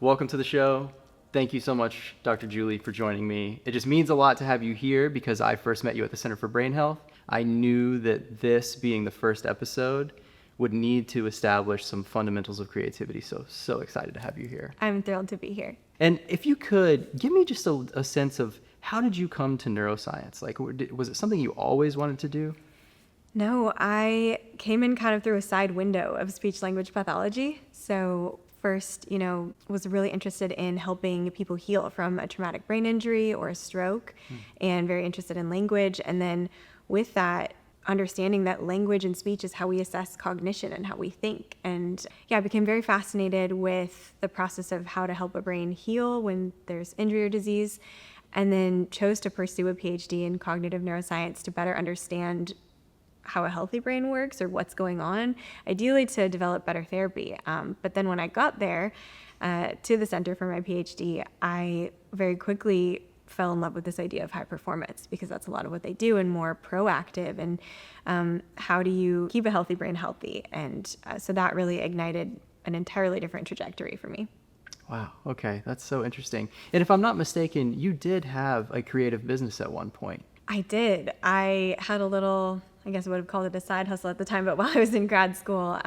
welcome to the show. Thank you so much, Dr. Julie, for joining me. It just means a lot to have you here because I first met you at the Center for Brain Health. I knew that this being the first episode would need to establish some fundamentals of creativity. So excited to have you here. I'm thrilled to be here. And if you could, give me just a sense of how did you come to neuroscience? Like, was it something you always wanted to do? No, I came in kind of through a side window of speech-language pathology. So first, was really interested in helping people heal from a traumatic brain injury or a stroke, and very interested in language. And then with that, understanding that language and speech is how we assess cognition and how we think. And I became very fascinated with the process of how to help a brain heal when there's injury or disease, and then chose to pursue a PhD in cognitive neuroscience to better understand how a healthy brain works or what's going on, ideally to develop better therapy. But then when I got there to the center for my PhD, I very quickly fell in love with this idea of high performance, because that's a lot of what they do, and more proactive, and how do you keep a healthy brain healthy? And so that really ignited an entirely different trajectory for me. Wow. Okay. That's so interesting. And if I'm not mistaken, you did have a creative business at one point. I did. I had a little, I guess I would have called it a side hustle at the time, but while I was in grad school,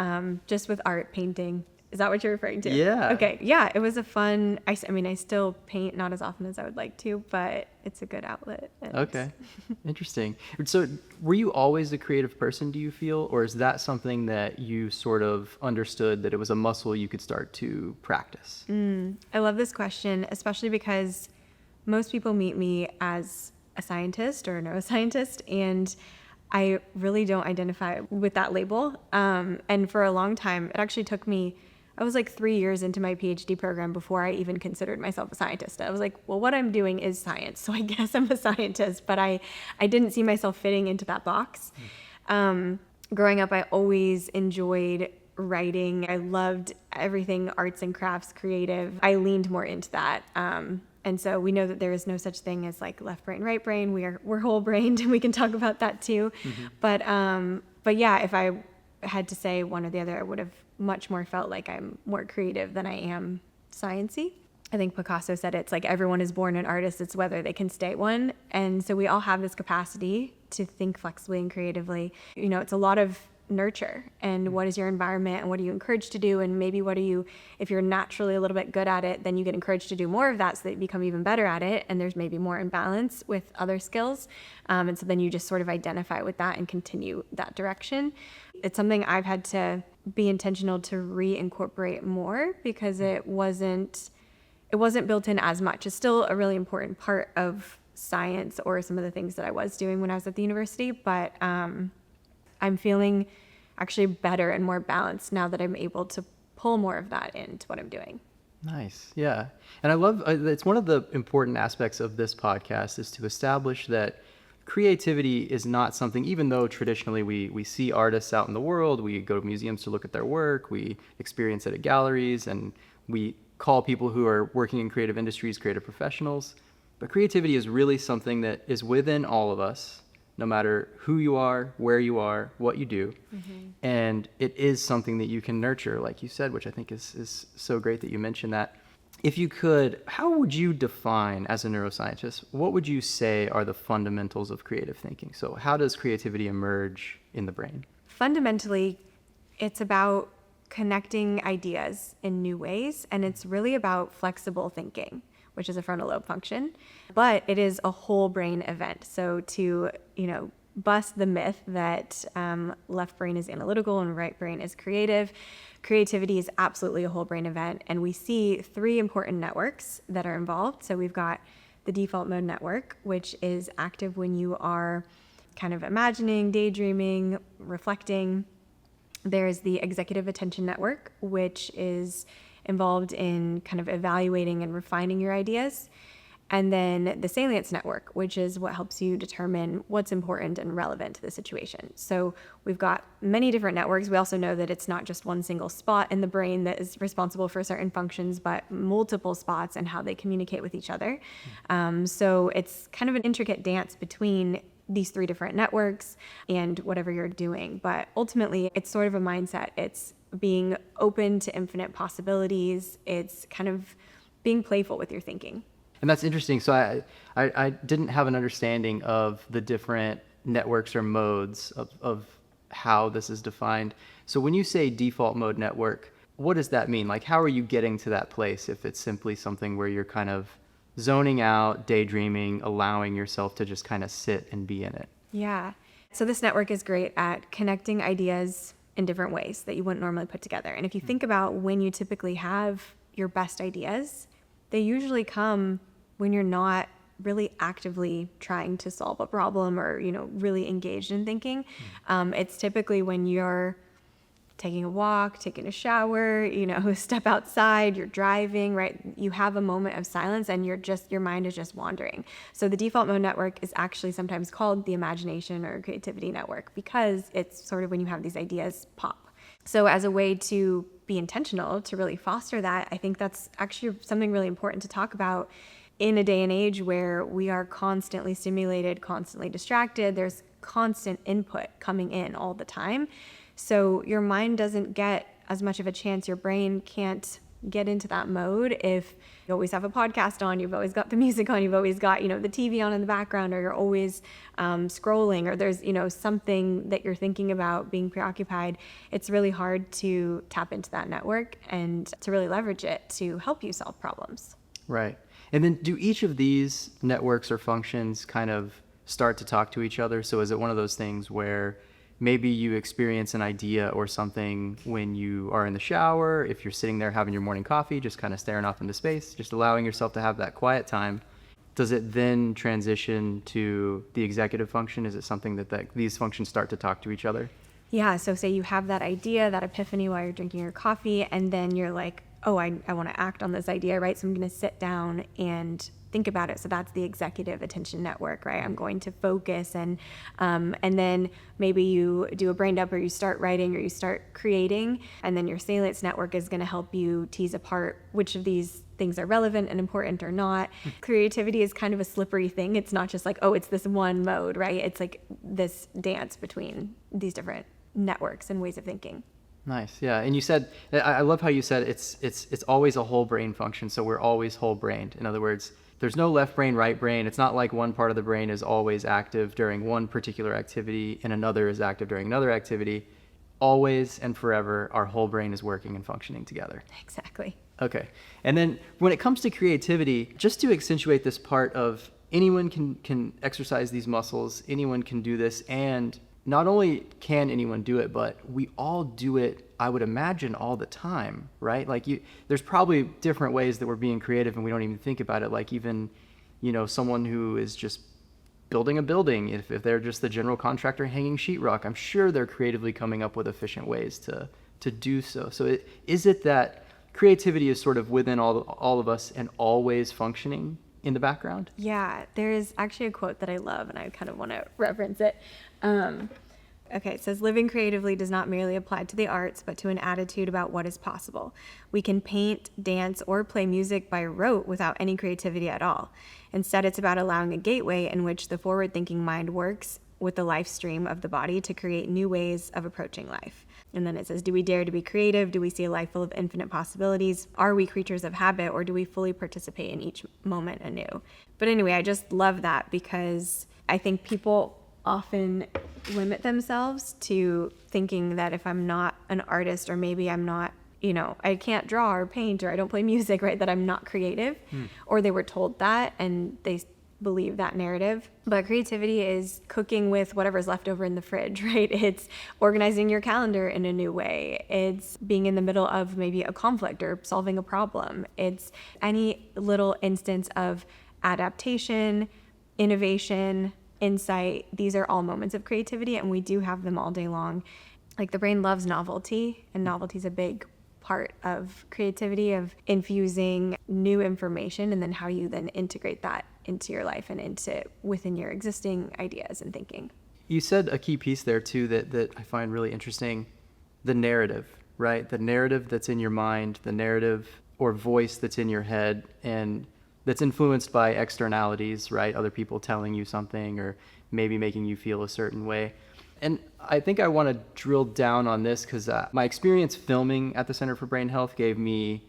just with art, painting. Is that what you're referring to? Yeah. Okay. Yeah, it was a fun, I still paint, not as often as I would like to, but it's a good outlet. Okay. Interesting. So were you always a creative person, do you feel? Or is that something that you sort of understood that it was a muscle you could start to practice? I love this question, especially because most people meet me as a scientist or a neuroscientist, and I really don't identify with that label. And for a long time, it actually took me, I was like 3 years into my PhD program before I even considered myself a scientist. I was like, well, what I'm doing is science, so I guess I'm a scientist, but I didn't see myself fitting into that box. Growing up, I always enjoyed writing. I loved everything arts and crafts, creative. I leaned more into that. And so we know that there is no such thing as like left brain, right brain. We're whole brained, and we can talk about that too. Mm-hmm. But yeah, if I had to say one or the other, I would have much more felt like I'm more creative than I am sciencey. I think Picasso said it's like everyone is born an artist, it's whether they can stay one. And so we all have this capacity to think flexibly and creatively. It's a lot of nurture, and what is your environment, and what are you encouraged to do, and maybe if you're naturally a little bit good at it, then you get encouraged to do more of that so that you become even better at it, and there's maybe more imbalance with other skills, and so then you just sort of identify with that and continue that direction. It's something I've had to be intentional to reincorporate more, because it wasn't built in as much. It's still a really important part of science or some of the things that I was doing when I was at the university, but I'm feeling actually better and more balanced now that I'm able to pull more of that into what I'm doing. Nice. Yeah. And I love, it's one of the important aspects of this podcast is to establish that creativity is not something, even though traditionally we see artists out in the world, we go to museums to look at their work, we experience it at galleries, and we call people who are working in creative industries creative professionals. But creativity is really something that is within all of us, no matter who you are, where you are, what you do. Mm-hmm. And it is something that you can nurture, like you said, which I think is so great that you mentioned that. If you could, how would you define, as a neuroscientist, what would you say are the fundamentals of creative thinking? So how does creativity emerge in the brain? Fundamentally, it's about connecting ideas in new ways, and it's really about flexible thinking, which is a frontal lobe function, but it is a whole brain event. So to, bust the myth that left brain is analytical and right brain is creative, creativity is absolutely a whole brain event. And we see 3 important networks that are involved. So we've got the default mode network, which is active when you are kind of imagining, daydreaming, reflecting. There's the executive attention network, which is involved in kind of evaluating and refining your ideas. And then the salience network, which is what helps you determine what's important and relevant to the situation. So we've got many different networks. We also know that it's not just one single spot in the brain that is responsible for certain functions, but multiple spots and how they communicate with each other. So it's kind of an intricate dance between these 3 different networks and whatever you're doing. But ultimately, it's sort of a mindset. It's being open to infinite possibilities. It's kind of being playful with your thinking. And that's interesting. So I didn't have an understanding of the different networks or modes of how this is defined. So when you say default mode network, what does that mean? Like, how are you getting to that place if it's simply something where you're kind of zoning out, daydreaming, allowing yourself to just kind of sit and be in it? Yeah. So this network is great at connecting ideas in different ways that you wouldn't normally put together. And if you think about when you typically have your best ideas, they usually come when you're not really actively trying to solve a problem or, really engaged in thinking. It's typically when you're taking a walk, taking a shower, step outside, you're driving, right? You have a moment of silence and your mind is just wandering. So the default mode network is actually sometimes called the imagination or creativity network because it's sort of when you have these ideas pop. So as a way to be intentional, to really foster that, I think that's actually something really important to talk about in a day and age where we are constantly stimulated, constantly distracted. There's constant input coming in all the time. So your mind doesn't get as much of a chance. Your brain can't get into that mode if you always have a podcast on, you've always got the music on, you've always got, the TV on in the background, or you're always scrolling, or there's, something that you're thinking about, being preoccupied. It's really hard to tap into that network and to really leverage it to help you solve problems. Right. And then do each of these networks or functions kind of start to talk to each other? So is it one of those things where maybe you experience an idea or something when you are in the shower, if you're sitting there having your morning coffee, just kind of staring off into space, just allowing yourself to have that quiet time? Does it then transition to the executive function? Is it something that these functions start to talk to each other? Yeah, so say you have that idea, that epiphany while you're drinking your coffee, and then you're like, oh, I want to act on this idea, right? So I'm going to sit down and think about it. So that's the executive attention network, right? I'm going to focus and then maybe you do a brain dump or you start writing or you start creating, and then your salience network is going to help you tease apart which of these things are relevant and important or not. Creativity is kind of a slippery thing. It's not just like, oh, it's this one mode, right? It's like this dance between these different networks and ways of thinking. Nice. Yeah. And you said, I love how you said it's always a whole brain function. So we're always whole brained. In other words, there's no left brain, right brain. It's not like one part of the brain is always active during one particular activity and another is active during another activity. Always and forever, our whole brain is working and functioning together. Exactly. Okay. And then when it comes to creativity, just to accentuate this part of anyone can exercise these muscles, anyone can do this, and not only can anyone do it, but we all do it, I would imagine, all the time, right? Like there's probably different ways that we're being creative and we don't even think about it. Like even, someone who is just building a building, if they're just the general contractor hanging sheetrock, I'm sure they're creatively coming up with efficient ways to do so. So is it that creativity is sort of within all of us and always functioning in the background? Yeah, there is actually a quote that I love and I kind of want to reference it. Okay, it says, living creatively does not merely apply to the arts, but to an attitude about what is possible. We can paint, dance, or play music by rote without any creativity at all. Instead, it's about allowing a gateway in which the forward-thinking mind works with the life stream of the body to create new ways of approaching life. And then it says, do we dare to be creative? Do we see a life full of infinite possibilities? Are we creatures of habit, or do we fully participate in each moment anew? But anyway, I just love that because I think people often limit themselves to thinking that if I'm not an artist, or maybe I'm not, I can't draw or paint, or I don't play music, right, that I'm not creative, or they were told that and they believe that narrative. But creativity is cooking with whatever's left over in the fridge, right? It's organizing your calendar in a new way. It's being in the middle of maybe a conflict or solving a problem. It's any little instance of adaptation, innovation, insight. These are all moments of creativity, and we do have them all day long. Like the brain loves novelty, and novelty is a big part of creativity, of infusing new information and then how you then integrate that into your life and within your existing ideas and thinking. You said a key piece there too that I find really interesting, the narrative, right? The narrative that's in your mind, the narrative or voice that's in your head and that's influenced by externalities, right? Other people telling you something or maybe making you feel a certain way. And I think I want to drill down on this because my experience filming at the Center for Brain Health gave me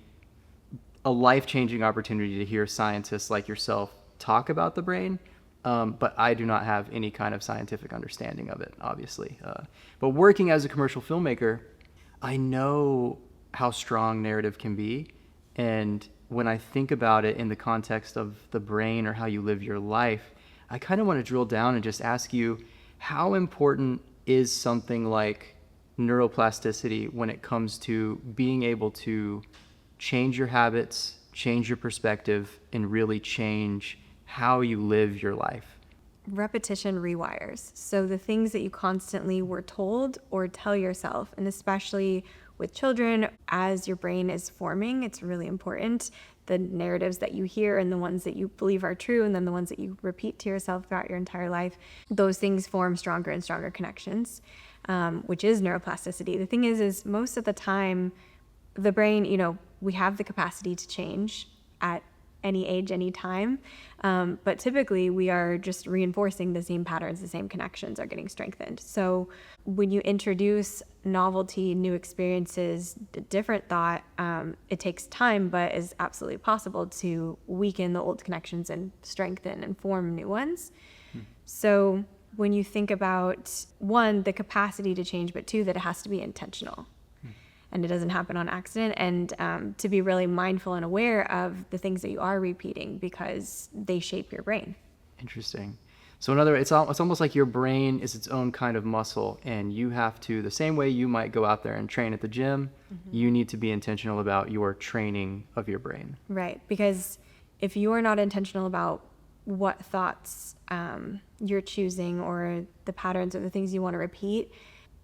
a life-changing opportunity to hear scientists like yourself talk about the brain. But I do not have any kind of scientific understanding of it, obviously. But working as a commercial filmmaker, I know how strong narrative can be. And when I think about it in the context of the brain or how you live your life, I kind of want to drill down and just ask you, how important is something like neuroplasticity when it comes to being able to change your habits, change your perspective, and really change how you live your life? Repetition rewires. So the things that you constantly were told or tell yourself, and especially with children, as your brain is forming, it's really important. The narratives that you hear and the ones that you believe are true, and then the ones that you repeat to yourself throughout your entire life, those things form stronger and stronger connections, which is neuroplasticity. The thing is most of the time, the brain, we have the capacity to change at any age, any time. But typically we are just reinforcing the same patterns, the same connections are getting strengthened. So when you introduce novelty, new experiences, different thought, it takes time, but is absolutely possible to weaken the old connections and strengthen and form new ones. So when you think about, one, the capacity to change, but two, that it has to be intentional. And it doesn't happen on accident, and to be really mindful and aware of the things that you are repeating because they shape your brain. Interesting. So in other words, it's almost like your brain is its own kind of muscle, and you have to, the same way you might go out there and train at the gym, you need to be intentional about your training of your brain. Right, because if you are not intentional about what thoughts you're choosing or the patterns or the things you want to repeat,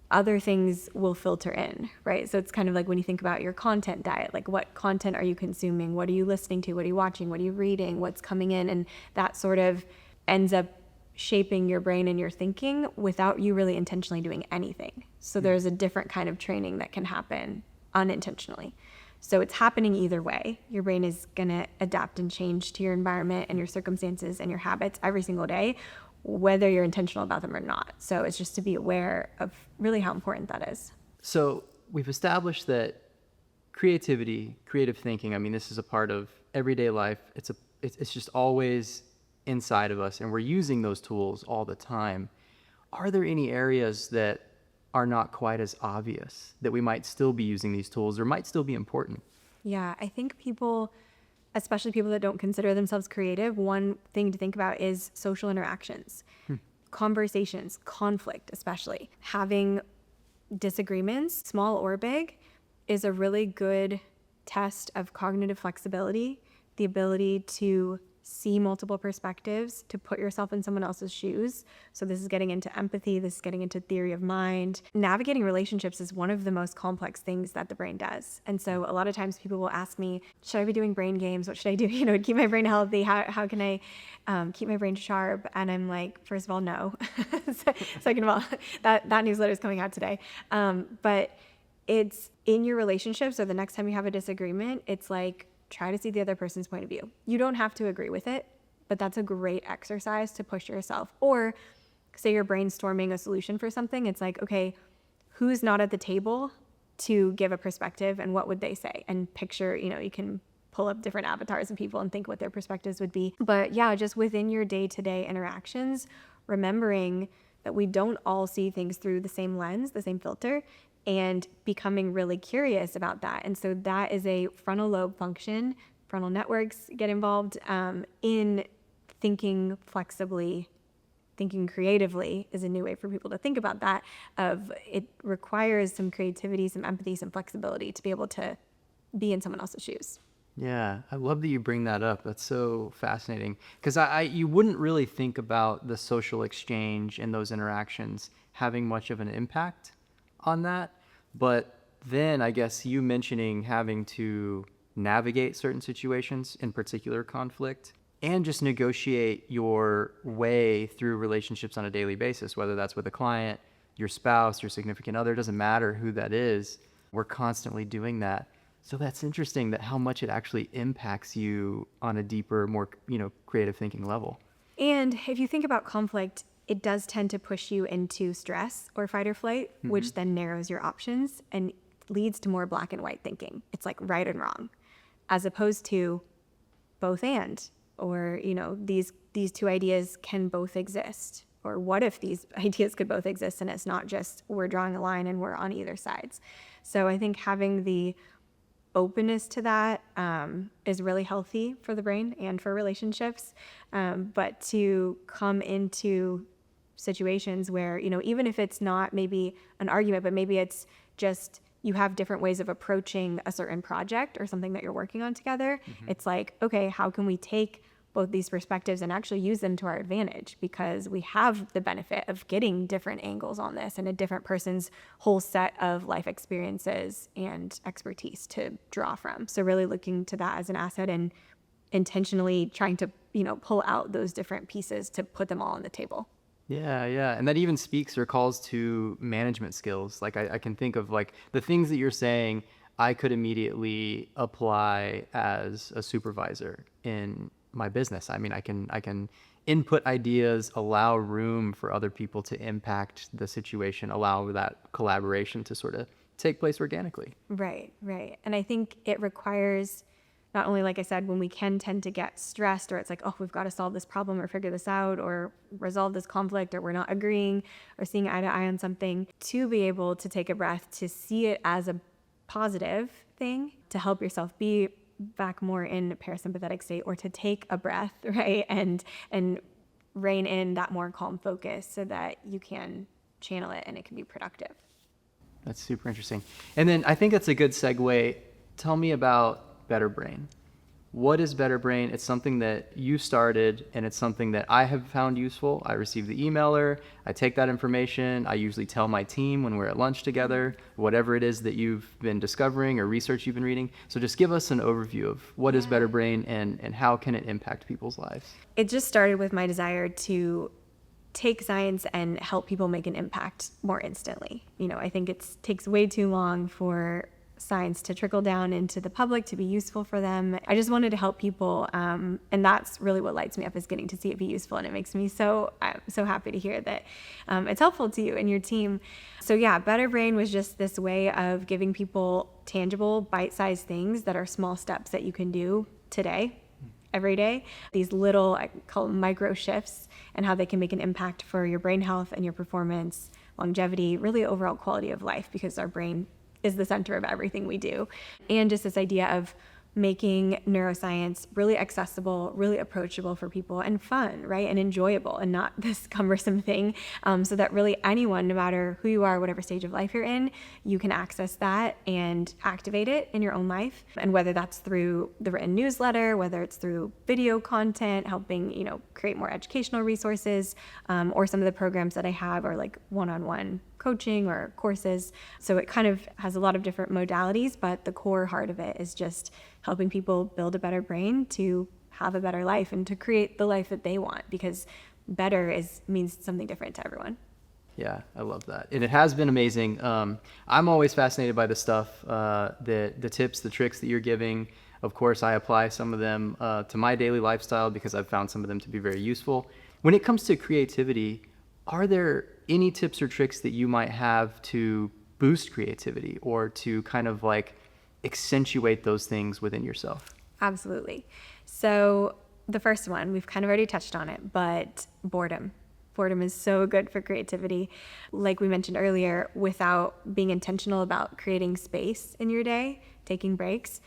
other things will filter in, right? So it's kind of like when you think about your content diet, like what content are you consuming? What are you listening to? What are you watching? What are you reading? What's coming in? And that sort of ends up shaping your brain and your thinking without you really intentionally doing anything. So there's a different kind of training that can happen unintentionally. So it's happening either way. Your brain is gonna adapt and change to your environment and your circumstances and your habits every single day, whether you're intentional about them or not. So it's just to be aware of really how important that is. So we've established that creativity, creative thinking, I mean, this is a part of everyday life. It's just always inside of us, and we're using those tools all the time. Are there any areas that are not quite as obvious that we might still be using these tools or might still be important? Yeah, I think people, especially people that don't consider themselves creative, one thing to think about is social interactions, conversations, conflict, especially. Having disagreements, small or big, is a really good test of cognitive flexibility, the ability to see multiple perspectives, to put yourself in someone else's shoes. So this is getting into empathy, this is getting into theory of mind. Navigating relationships is one of the most complex things that the brain does. And so a lot of times people will ask me, should I be doing brain games? What should I do, to keep my brain healthy? How can I keep my brain sharp? And I'm like, first of all, no. Second of all, that newsletter is coming out today. But it's in your relationships, or the next time you have a disagreement, it's like, try to see the other person's point of view. You don't have to agree with it, but that's a great exercise to push yourself. Or say you're brainstorming a solution for something. It's like, okay, who's not at the table to give a perspective, and what would they say? And picture, you can pull up different avatars of people and think what their perspectives would be. But yeah, just within your day-to-day interactions, remembering that we don't all see things through the same lens, the same filter, and becoming really curious about that. And so that is a frontal lobe function. Frontal networks get involved in thinking flexibly. Thinking creatively is a new way for people to think about that. It requires some creativity, some empathy, some flexibility to be able to be in someone else's shoes. Yeah, I love that you bring that up. That's so fascinating, because you wouldn't really think about the social exchange and those interactions having much of an impact on that. But then I guess you mentioning having to navigate certain situations, in particular conflict, and just negotiate your way through relationships on a daily basis, whether that's with a client, your spouse, your significant other, doesn't matter who that is. We're constantly doing that. So that's interesting, that how much it actually impacts you on a deeper, more, creative thinking level. And if you think about conflict, it does tend to push you into stress or fight or flight, which then narrows your options and leads to more black and white thinking. It's like right and wrong, as opposed to both and, or, these two ideas can both exist. Or what if these ideas could both exist and it's not just we're drawing a line and we're on either sides. So I think having the openness to that is really healthy for the brain and for relationships. But to come into situations where, even if it's not maybe an argument, but maybe it's just you have different ways of approaching a certain project or something that you're working on together. It's like, okay, how can we take both these perspectives and actually use them to our advantage, because we have the benefit of getting different angles on this and a different person's whole set of life experiences and expertise to draw from. So really looking to that as an asset and intentionally trying to, pull out those different pieces to put them all on the table. Yeah, yeah. And that even speaks or calls to management skills. Like I can think of like the things that you're saying I could immediately apply as a supervisor in my business. I mean, I can input ideas, allow room for other people to impact the situation, allow that collaboration to sort of take place organically. Right, right. And I think it requires not only, like I said, when we can tend to get stressed or it's like, oh, we've got to solve this problem or figure this out or resolve this conflict or we're not agreeing or seeing eye to eye on something, to be able to take a breath, to see it as a positive thing, to help yourself be back more in a parasympathetic state, or to take a breath, right, and rein in that more calm focus so that you can channel it and it can be productive. That's super interesting. And then I think that's a good segue. Tell me about Better Brain. What is Better Brain? It's something that you started, and it's something that I have found useful. I receive the emailer, I take that information, I usually tell my team when we're at lunch together, whatever it is that you've been discovering or research you've been reading. So just give us an overview of what is Better Brain and how can it impact people's lives? It just started with my desire to take science and help people make an impact more instantly. I think it takes way too long for science to trickle down into the public, to be useful for them. I just wanted to help people, and that's really what lights me up, is getting to see it be useful, and it makes me I'm so happy to hear that it's helpful to you and your team. So yeah, Better Brain was just this way of giving people tangible, bite-sized things that are small steps that you can do today, every day. These little, I call them micro shifts, and how they can make an impact for your brain health and your performance, longevity, really overall quality of life, because our brain is the center of everything we do. And just this idea of making neuroscience really accessible, really approachable for people, and fun, right? And enjoyable, and not this cumbersome thing, so that really anyone, no matter who you are, whatever stage of life you're in, you can access that and activate it in your own life. And whether that's through the written newsletter, whether it's through video content, helping, create more educational resources, or some of the programs that I have are like one-on-one coaching or courses. So it kind of has a lot of different modalities, but the core heart of it is just helping people build a better brain to have a better life and to create the life that they want, because better means something different to everyone. Yeah, I love that. And it has been amazing. I'm always fascinated by the stuff, the tips, the tricks that you're giving. Of course, I apply some of them to my daily lifestyle because I've found some of them to be very useful. When it comes to creativity, are there any tips or tricks that you might have to boost creativity or to kind of like accentuate those things within yourself? Absolutely. So the first one, we've kind of already touched on it, but boredom. Boredom is so good for creativity. Like we mentioned earlier, without being intentional about creating space in your day, taking breaks,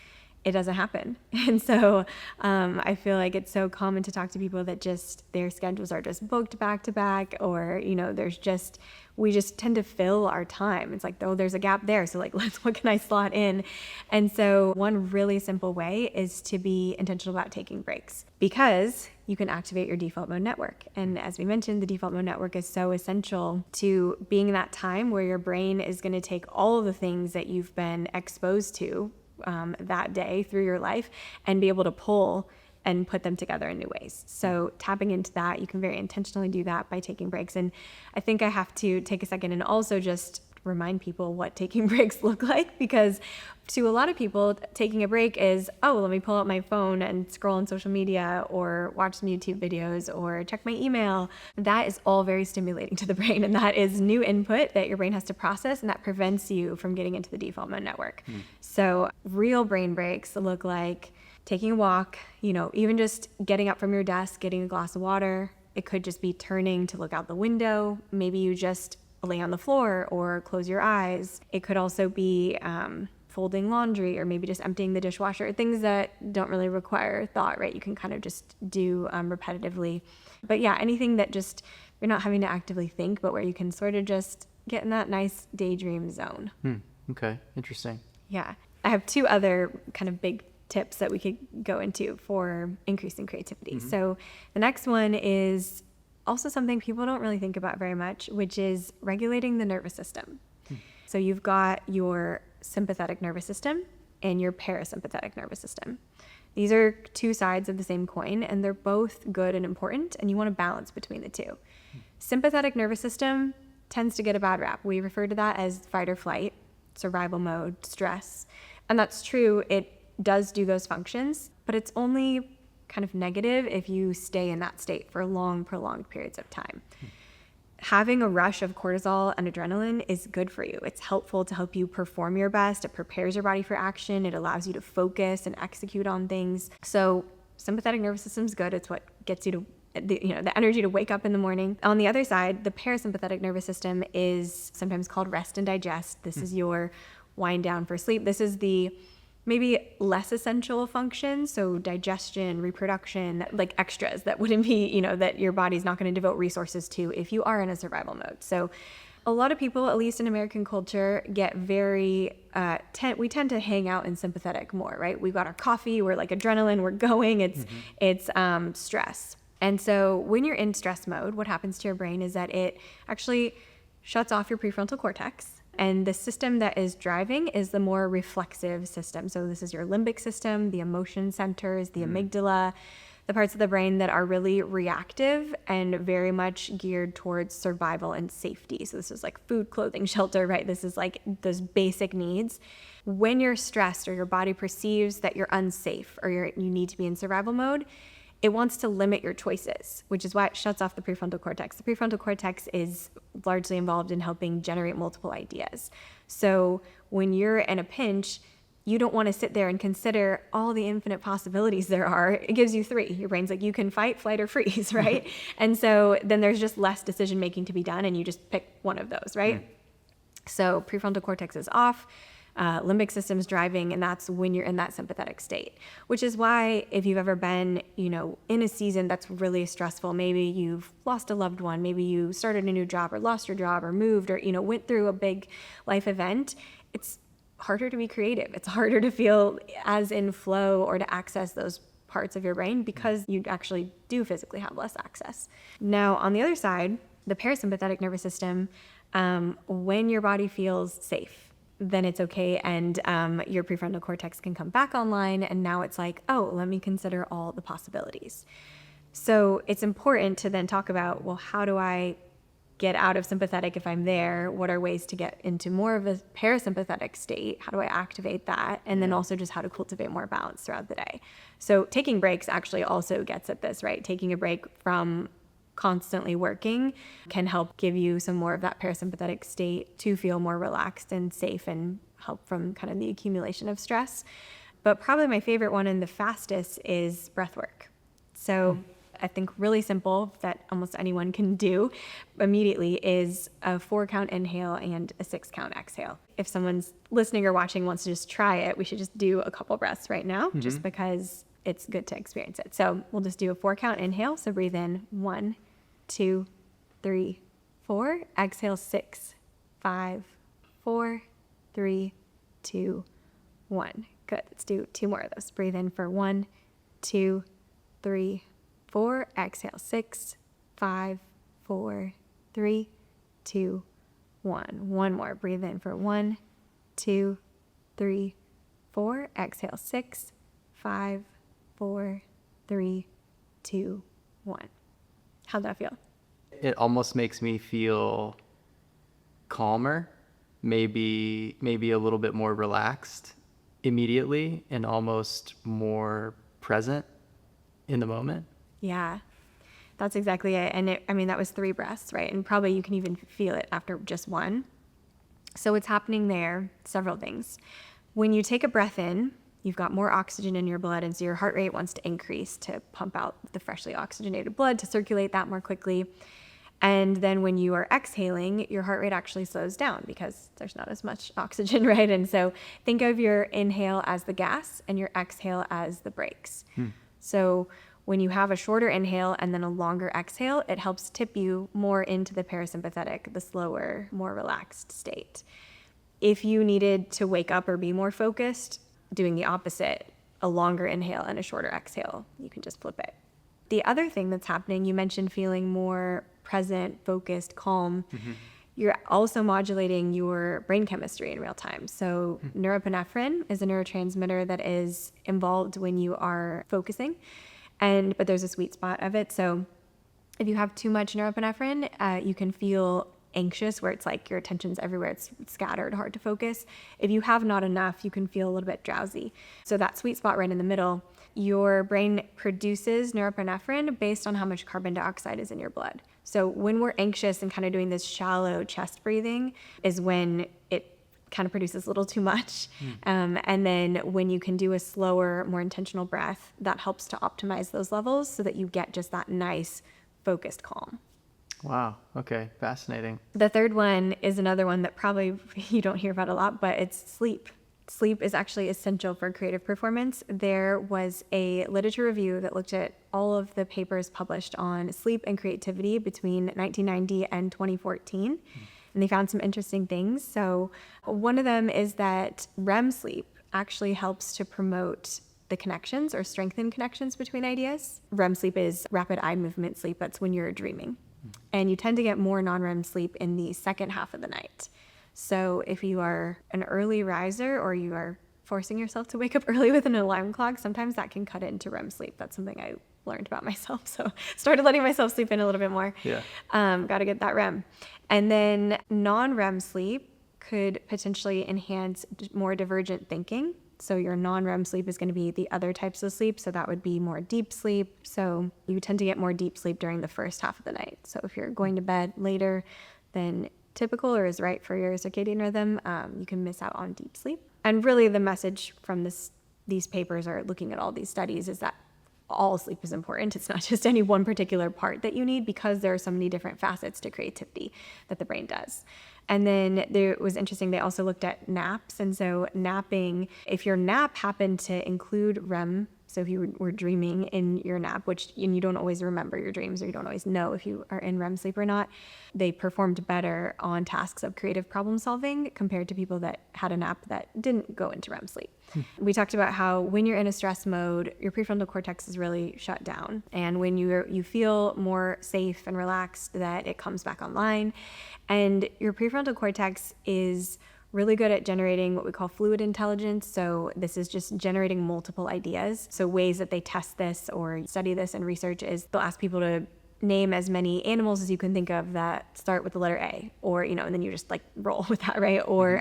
it doesn't happen. And so I feel like it's so common to talk to people that just their schedules are just booked back to back, or, we just tend to fill our time. It's like, oh, there's a gap there. So like, what can I slot in? And so one really simple way is to be intentional about taking breaks, because you can activate your default mode network. And as we mentioned, the default mode network is so essential to being that time where your brain is going to take all of the things that you've been exposed to that day through your life and be able to pull and put them together in new ways. So tapping into that, you can very intentionally do that by taking breaks. And I think I have to take a second and also just remind people what taking breaks look like, because to a lot of people, taking a break is, oh, let me pull out my phone and scroll on social media or watch some YouTube videos or check my email. That is all very stimulating to the brain, and that is new input that your brain has to process, and that prevents you from getting into the default mode network. So real brain breaks look like taking a walk, even just getting up from your desk, getting a glass of water. It could just be turning to look out the window. Maybe you just lay on the floor or close your eyes. It could also be folding laundry, or maybe just emptying the dishwasher, things that don't really require thought, right? You can kind of just do repetitively. But yeah, anything that just you're not having to actively think, but where you can sort of just get in that nice daydream zone. Okay, interesting. Yeah. I have two other kind of big tips that we could go into for increasing creativity. So the next one is also something people don't really think about very much, which is regulating the nervous system. So you've got your sympathetic nervous system and your parasympathetic nervous system. These are two sides of the same coin, and they're both good and important, and you want to balance between the two. Sympathetic nervous system tends to get a bad rap. We refer to that as fight or flight, survival mode, stress. And that's true. It does do those functions, but it's only kind of negative if you stay in that state for long, prolonged periods of time. Having a rush of cortisol and adrenaline is good for you. It's helpful to help you perform your best. It prepares your body for action. It allows you to focus and execute on things. So sympathetic nervous system is good. It's what gets you to the energy to wake up in the morning. On the other side, the parasympathetic nervous system is sometimes called rest and digest. This is your wind down for sleep. This is the maybe less essential functions, so digestion, reproduction, like extras that wouldn't be, that your body's not going to devote resources to if you are in a survival mode. So a lot of people, at least in American culture, get very, we tend to hang out in sympathetic more, right? We've got our coffee, we're like adrenaline, we're going, it's stress. And so when you're in stress mode, what happens to your brain is that it actually shuts off your prefrontal cortex. And the system that is driving is the more reflexive system. So this is your limbic system, the emotion centers, the amygdala, the parts of the brain that are really reactive and very much geared towards survival and safety. So this is like food, clothing, shelter, right? This is like those basic needs. When you're stressed or your body perceives that you're unsafe or you need to be in survival mode, it wants to limit your choices, which is why it shuts off the prefrontal cortex. The prefrontal cortex is largely involved in helping generate multiple ideas. So when you're in a pinch, you don't want to sit there and consider all the infinite possibilities there are. It gives you three. Your brain's like, you can fight, flight, or freeze, right? And so then there's just less decision making to be done, and you just pick one of those, right? So prefrontal cortex is off. Limbic system's driving, and that's when you're in that sympathetic state, which is why if you've ever been, in a season that's really stressful, maybe you've lost a loved one, maybe you started a new job or lost your job or moved or, went through a big life event, it's harder to be creative. It's harder to feel as in flow or to access those parts of your brain because you actually do physically have less access. Now, on the other side, the parasympathetic nervous system, when your body feels safe, then it's okay, and your prefrontal cortex can come back online, and now it's like, oh, let me consider all the possibilities. So it's important to then talk about, well, how do I get out of sympathetic if I'm there? What are ways to get into more of a parasympathetic state? How do I activate that? And then also just how to cultivate more balance throughout the day. So taking breaks actually also gets at this, right? Taking a break from constantly working can help give you some more of that parasympathetic state to feel more relaxed and safe and help from kind of the accumulation of stress. But probably my favorite one and the fastest is breath work. So I think really simple that almost anyone can do immediately is a 4-count inhale and a 6-count exhale. If someone's listening or watching wants to just try it, we should just do a couple breaths right now, just because it's good to experience it. So we'll just do a 4-count inhale. So breathe in 1, 2, 3, 4. Exhale 6, 5, 4, 3, 2, 1. Good. Let's do 2 more of those. Breathe in for 1, 2, 3, 4. Exhale 6, 5, 4, 3, 2, 1. One more. Breathe in for 1, 2, 3, 4. Exhale 6, 5, 4, 3, 2, 1. How'd that feel? It almost makes me feel calmer maybe a little bit more relaxed immediately and almost more present in the moment. Yeah, that's exactly it. And I mean, that was 3 breaths, right? And probably you can even feel it after just one. So what's happening there, several things. When you take a breath in, you've got more oxygen in your blood, and so your heart rate wants to increase to pump out the freshly oxygenated blood to circulate that more quickly. And then when you are exhaling, your heart rate actually slows down because there's not as much oxygen, right? And so think of your inhale as the gas and your exhale as the brakes. So when you have a shorter inhale and then a longer exhale, it helps tip you more into the parasympathetic, the slower, more relaxed state. If you needed to wake up or be more focused, doing the opposite, a longer inhale and a shorter exhale, you can just flip it. The other thing that's happening, you mentioned feeling more present, focused, calm. You're also modulating your brain chemistry in real time. So norepinephrine is a neurotransmitter that is involved when you are focusing, but there's a sweet spot of it. So if you have too much norepinephrine, you can feel anxious, where it's like your attention's everywhere, it's scattered, hard to focus. If you have not enough, you can feel a little bit drowsy. So that sweet spot right in the middle, your brain produces norepinephrine based on how much carbon dioxide is in your blood. So when we're anxious and kind of doing this shallow chest breathing is when it kind of produces a little too much. And then when you can do a slower, more intentional breath, that helps to optimize those levels so that you get just that nice, focused calm. Wow. Okay. Fascinating. The third one is another one that probably you don't hear about a lot, but it's sleep. Sleep is actually essential for creative performance. There was a literature review that looked at all of the papers published on sleep and creativity between 1990 and 2014, and they found some interesting things. So one of them is that REM sleep actually helps to promote the connections or strengthen connections between ideas. REM sleep is rapid eye movement sleep. That's when you're dreaming. And you tend to get more non-REM sleep in the second half of the night. So if you are an early riser or you are forcing yourself to wake up early with an alarm clock, sometimes that can cut it into REM sleep. That's something I learned about myself. So started letting myself sleep in a little bit more. Yeah. Got to get that REM. And then non-REM sleep could potentially enhance more divergent thinking. So your non-REM sleep is going to be the other types of sleep. So that would be more deep sleep. So you tend to get more deep sleep during the first half of the night. So if you're going to bed later than typical or is right for your circadian rhythm, you can miss out on deep sleep. And really the message from these papers are looking at all these studies is that all sleep is important. It's not just any one particular part that you need because there are so many different facets to creativity that the brain does. And then it was interesting, they also looked at naps. And so napping, if your nap happened to include REM, so if you were dreaming in your nap, and you don't always remember your dreams or you don't always know if you are in REM sleep or not, they performed better on tasks of creative problem solving compared to people that had a nap that didn't go into REM sleep. We talked about how when you're in a stress mode, your prefrontal cortex is really shut down. And when you feel more safe and relaxed, that it comes back online. And your prefrontal cortex is really good at generating what we call fluid intelligence. So this is just generating multiple ideas. So ways that they test this or study this and research is they'll ask people to name as many animals as you can think of that start with the letter A, or, and then you just like roll with that, right? Or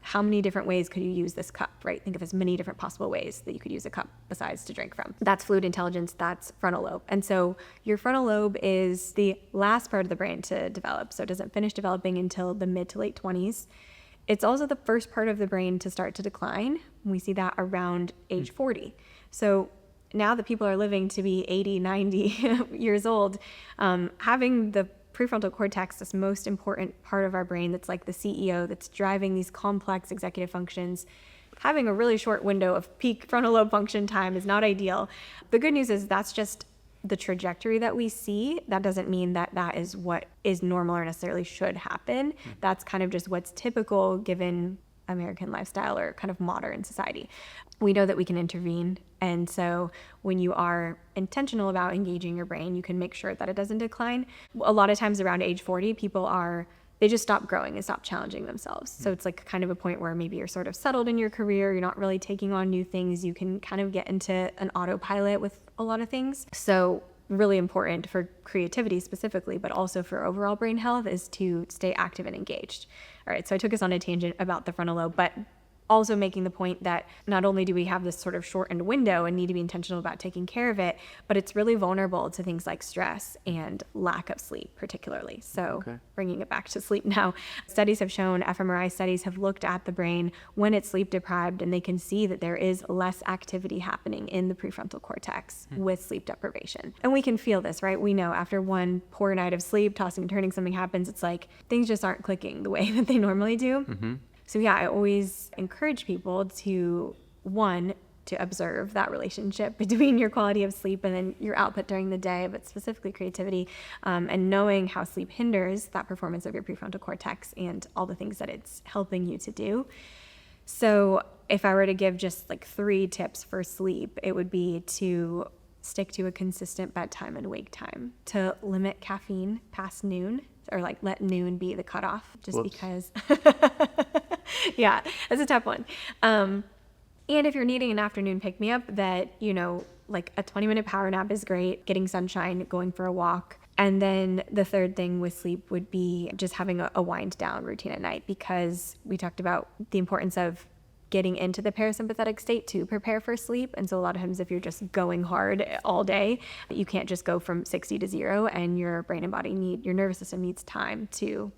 how many different ways could you use this cup, right? Think of as many different possible ways that you could use a cup besides to drink from. That's fluid intelligence, that's frontal lobe. And so your frontal lobe is the last part of the brain to develop. So it doesn't finish developing until the mid to late 20s. It's also the first part of the brain to start to decline. We see that around age 40. So now that people are living to be 80, 90 years old, having the prefrontal cortex, this most important part of our brain that's like the CEO that's driving these complex executive functions, having a really short window of peak frontal lobe function time is not ideal. The good news is that's just the trajectory that we see. That doesn't mean that that is what is normal or necessarily should happen. That's kind of just what's typical given American lifestyle or kind of modern society. We know that we can intervene. And so when you are intentional about engaging your brain, you can make sure that it doesn't decline. A lot of times around age 40, they just stop growing and stop challenging themselves. So it's like kind of a point where maybe you're sort of settled in your career, you're not really taking on new things, you can kind of get into an autopilot with a lot of things. So really important for creativity specifically, but also for overall brain health is to stay active and engaged. All right, so I took us on a tangent about the frontal lobe, but also making the point that not only do we have this sort of shortened window and need to be intentional about taking care of it, but it's really vulnerable to things like stress and lack of sleep, particularly. So bringing it back to sleep now, studies have shown, fMRI studies have looked at the brain when it's sleep deprived, and they can see that there is less activity happening in the prefrontal cortex with sleep deprivation. And we can feel this, right? We know after one poor night of sleep, tossing and turning, something happens. It's like things just aren't clicking the way that they normally do. So yeah, I always encourage people to, one, to observe that relationship between your quality of sleep and then your output during the day, but specifically creativity, and knowing how sleep hinders that performance of your prefrontal cortex and all the things that it's helping you to do. So if I were to give just like 3 tips for sleep, it would be to stick to a consistent bedtime and wake time, to limit caffeine past noon, or like let noon be the cutoff, just because yeah, that's a tough one. And if you're needing an afternoon pick-me-up, that, you know, like a 20-minute power nap is great, getting sunshine, going for a walk. And then the third thing with sleep would be just having a wind down routine at night, because we talked about the importance of getting into the parasympathetic state to prepare for sleep. And so a lot of times if you're just going hard all day, you can't just go from 60 to 0, and your brain and body your nervous system needs time to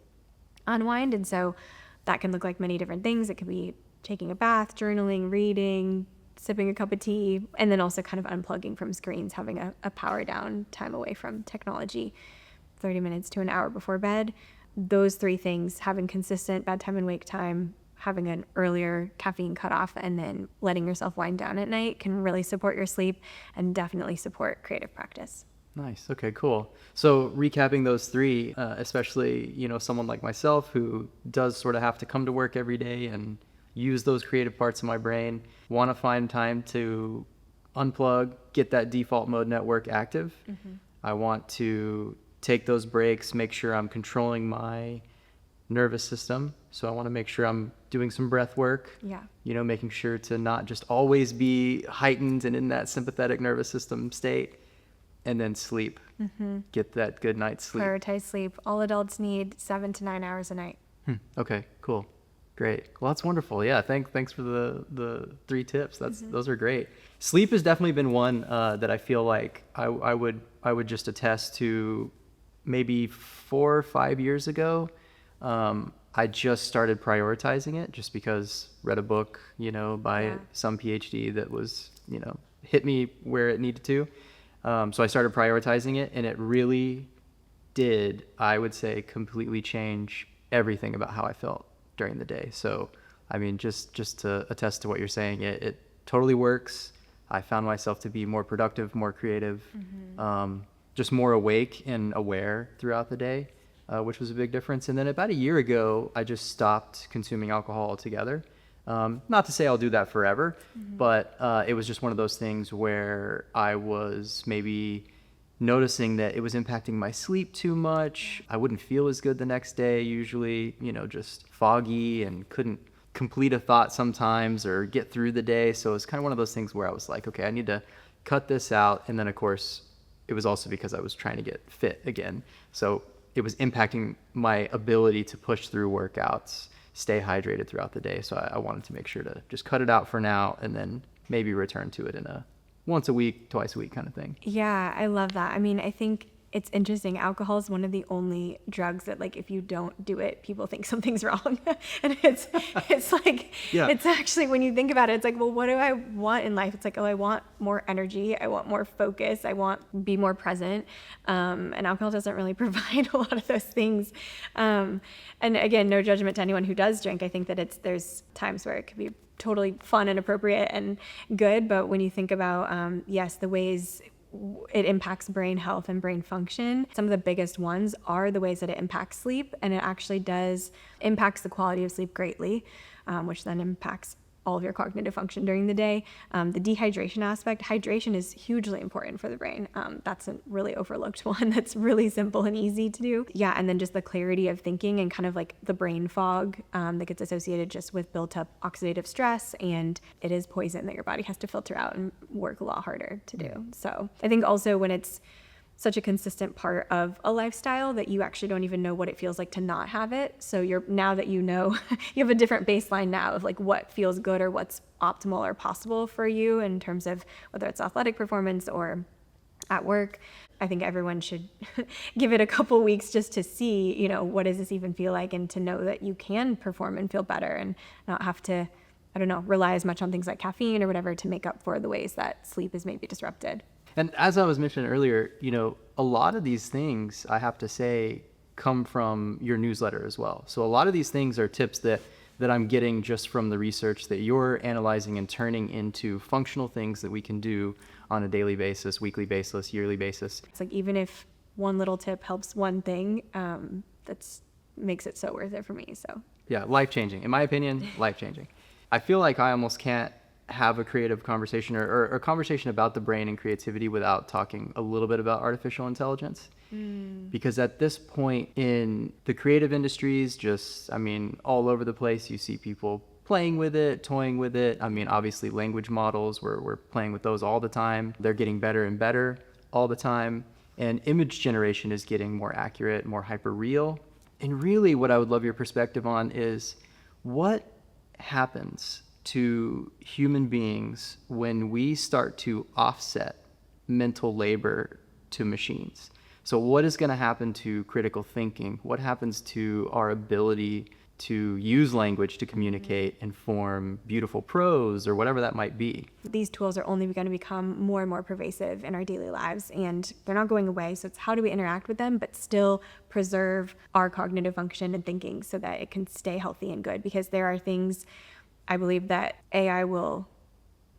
unwind. And so that can look like many different things. It could be taking a bath, journaling, reading, sipping a cup of tea, and then also kind of unplugging from screens, having a power down time away from technology, 30 minutes to an hour before bed. Those 3 things, having consistent bedtime and wake time, having an earlier caffeine cutoff, and then letting yourself wind down at night, can really support your sleep and definitely support creative practice. Nice. Okay, cool. So recapping those 3, especially, you know, someone like myself who does sort of have to come to work every day and use those creative parts of my brain, want to find time to unplug, get that default mode network active. I want to take those breaks, make sure I'm controlling my nervous system. So I want to make sure I'm doing some breath work. Yeah. You know, making sure to not just always be heightened and in that sympathetic nervous system state. And then sleep. Get that good night's sleep. Prioritize sleep. All adults need 7 to 9 hours a night. Okay, cool. Great. Well, that's wonderful. Yeah, thanks for the 3 tips. Those are great. Sleep has definitely been one that I feel like I would just attest to. Maybe 4 or 5 years ago, I just started prioritizing it, just because read a book, you know, by some PhD that was, you know, hit me where it needed to. So I started prioritizing it, and it really did, I would say, completely change everything about how I felt during the day. So, I mean, just to attest to what you're saying, it totally works. I found myself to be more productive, more creative, just more awake and aware throughout the day, which was a big difference. And then about a year ago, I just stopped consuming alcohol altogether. Not to say I'll do that forever, but it was just one of those things where I was maybe noticing that it was impacting my sleep too much. I wouldn't feel as good the next day, usually, you know, just foggy and couldn't complete a thought sometimes or get through the day. So it was kind of one of those things where I was like, okay, I need to cut this out. And then, of course, it was also because I was trying to get fit again. So it was impacting my ability to push through workouts, stay hydrated throughout the day. So I wanted to make sure to just cut it out for now and then maybe return to it in a once a week, twice a week kind of thing. Yeah, I love that. I mean, I think it's interesting. Alcohol is one of the only drugs that, like, if you don't do it, people think something's wrong. And it's like, it's actually, when you think about it, it's like, well, what do I want in life? It's like, oh, I want more energy. I want more focus. I want to be more present. And alcohol doesn't really provide a lot of those things. And again, no judgment to anyone who does drink. I think that there's times where it could be totally fun and appropriate and good. But when you think about, yes, the ways it impacts brain health and brain function, some of the biggest ones are the ways that it impacts sleep. And it actually impacts the quality of sleep greatly, which then impacts all of your cognitive function during the day. The dehydration aspect, hydration is hugely important for the brain. That's a really overlooked one that's really simple and easy to do. Yeah, and then just the clarity of thinking and kind of like the brain fog that gets associated just with built up oxidative stress, and it is poison that your body has to filter out and work a lot harder to do. So I think also when it's such a consistent part of a lifestyle that you actually don't even know what it feels like to not have it. So now that you know, you have a different baseline now of like what feels good or what's optimal or possible for you in terms of whether it's athletic performance or at work. I think everyone should give it a couple weeks just to see, what does this even feel like, and to know that you can perform and feel better and not have to, rely as much on things like caffeine or whatever to make up for the ways that sleep is maybe disrupted. And as I was mentioning earlier, a lot of these things, I have to say, come from your newsletter as well. So a lot of these things are tips that I'm getting just from the research that you're analyzing and turning into functional things that we can do on a daily basis, weekly basis, yearly basis. It's like, even if one little tip helps one thing, that's makes it so worth it for me. So yeah, life-changing. In my opinion, life-changing. I feel like I almost can't have a creative conversation or a conversation about the brain and creativity without talking a little bit about artificial intelligence. Because at this point in the creative industries, all over the place, you see people playing with it, toying with it. Obviously language models, we're playing with those all the time. They're getting better and better all the time. And image generation is getting more accurate, more hyper real. And really what I would love your perspective on is what happens to human beings when we start to offset mental labor to machines. So what is going to happen to critical thinking? What happens to our ability to use language to communicate and form beautiful prose or whatever that might be? These tools are only going to become more and more pervasive in our daily lives, and they're not going away. So it's how do we interact with them, but still preserve our cognitive function and thinking so that it can stay healthy and good? Because there are things I believe that AI will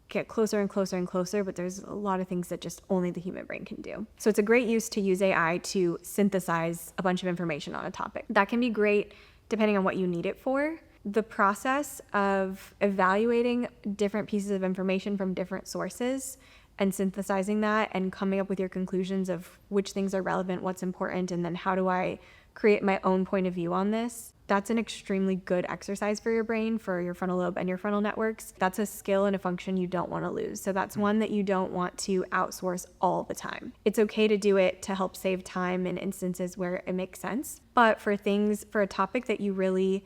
get closer and closer and closer, but there's a lot of things that just only the human brain can do. So it's a great use to use AI to synthesize a bunch of information on a topic. That can be great depending on what you need it for. The process of evaluating different pieces of information from different sources and synthesizing that and coming up with your conclusions of which things are relevant, what's important, and then how do I create my own point of view on this. That's an extremely good exercise for your brain, for your frontal lobe and your frontal networks. That's a skill and a function you don't want to lose. So that's one that you don't want to outsource all the time. It's okay to do it to help save time in instances where it makes sense. But for a topic that you really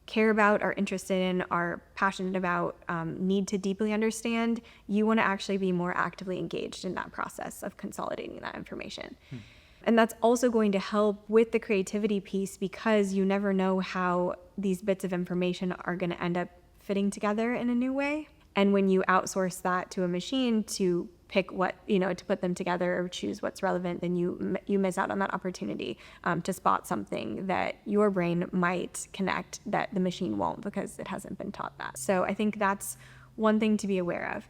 care about, are interested in, are passionate about, need to deeply understand, you want to actually be more actively engaged in that process of consolidating that information. And that's also going to help with the creativity piece, because you never know how these bits of information are going to end up fitting together in a new way. And when you outsource that to a machine to pick what, to put them together or choose what's relevant, then you miss out on that opportunity to spot something that your brain might connect that the machine won't, because it hasn't been taught that. So I think that's one thing to be aware of.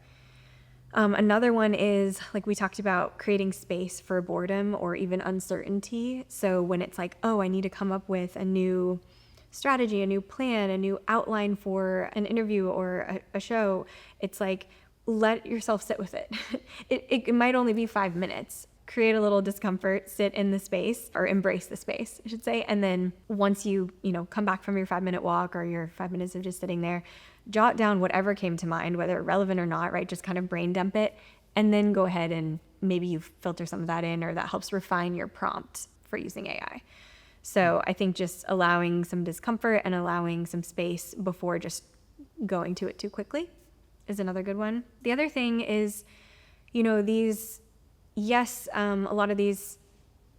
Another one is, like we talked about, creating space for boredom or even uncertainty. So when it's like, oh, I need to come up with a new strategy, a new plan, a new outline for an interview or a show, it's like, let yourself sit with it. It might only be 5 minutes. Create a little discomfort, sit in the space, or embrace the space, I should say. And then once you come back from your 5-minute walk or your 5 minutes of just sitting there, jot down whatever came to mind, whether relevant or not, right? Just kind of brain dump it, and then go ahead and maybe you filter some of that in, or that helps refine your prompt for using AI. So I think just allowing some discomfort and allowing some space before just going to it too quickly is another good one. The other thing is, a lot of these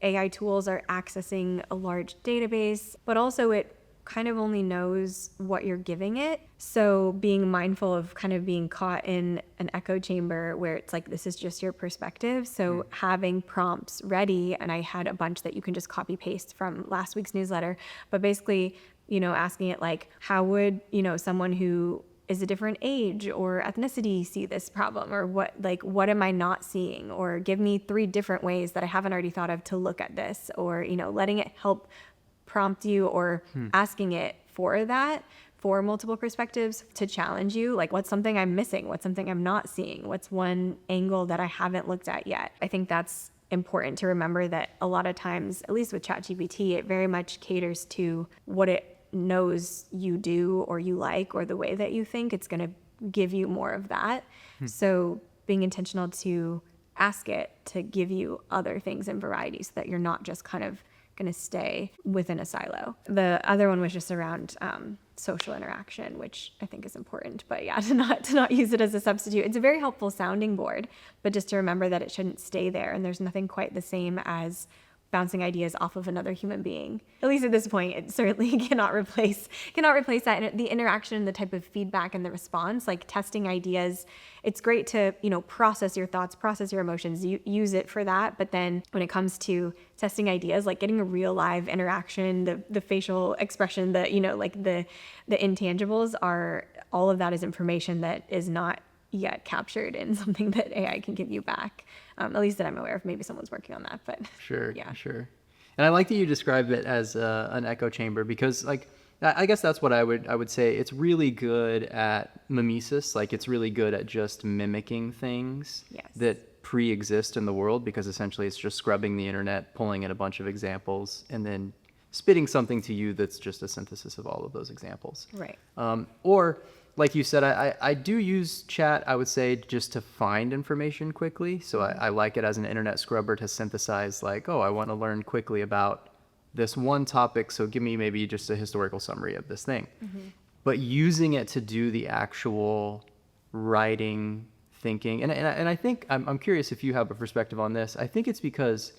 AI tools are accessing a large database, but also it kind of only knows what you're giving it. So being mindful of kind of being caught in an echo chamber where it's like, this is just your perspective. So having prompts ready, and I had a bunch that you can just copy paste from last week's newsletter, but basically, asking it like, how would, someone who is a different age or ethnicity see this problem, or what am I not seeing, or give me 3 different ways that I haven't already thought of to look at this, or, letting it help prompt you, or asking it for that, for multiple perspectives to challenge you. Like, what's something I'm missing? What's something I'm not seeing? What's one angle that I haven't looked at yet? I think that's important to remember, that a lot of times, at least with ChatGPT, it very much caters to what it knows you do or you like, or the way that you think. It's going to give you more of that. So being intentional to ask it to give you other things in variety so that you're not just kind of going to stay within a silo. The other one was just around social interaction, which I think is important. But yeah, to not use it as a substitute. It's a very helpful sounding board, but just to remember that it shouldn't stay there. And there's nothing quite the same as bouncing ideas off of another human being. At least at this point, it certainly cannot replace that. The interaction, the type of feedback and the response, like testing ideas. It's great to, process your thoughts, process your emotions, use it for that. But then when it comes to testing ideas, like getting a real live interaction, the facial expression, the intangibles are, all of that is information that is not yet captured in something that AI can give you back. At least that I'm aware of. Maybe someone's working on that, but Sure, yeah. sure. And I like that you describe it as an echo chamber, because I guess that's what I would say. It's really good at mimesis. Like, it's really good at just mimicking things that pre-exist in the world, because essentially it's just scrubbing the internet, pulling in a bunch of examples, and then spitting something to you that's just a synthesis of all of those examples. Right. Or like you said, I do use chat, I would say, just to find information quickly. So I like it as an internet scrubber to synthesize, like, I want to learn quickly about this one topic, so give me maybe just a historical summary of this thing. Mm-hmm. But using it to do the actual writing, thinking, and I think, I'm curious if you have a perspective on this. I think it's because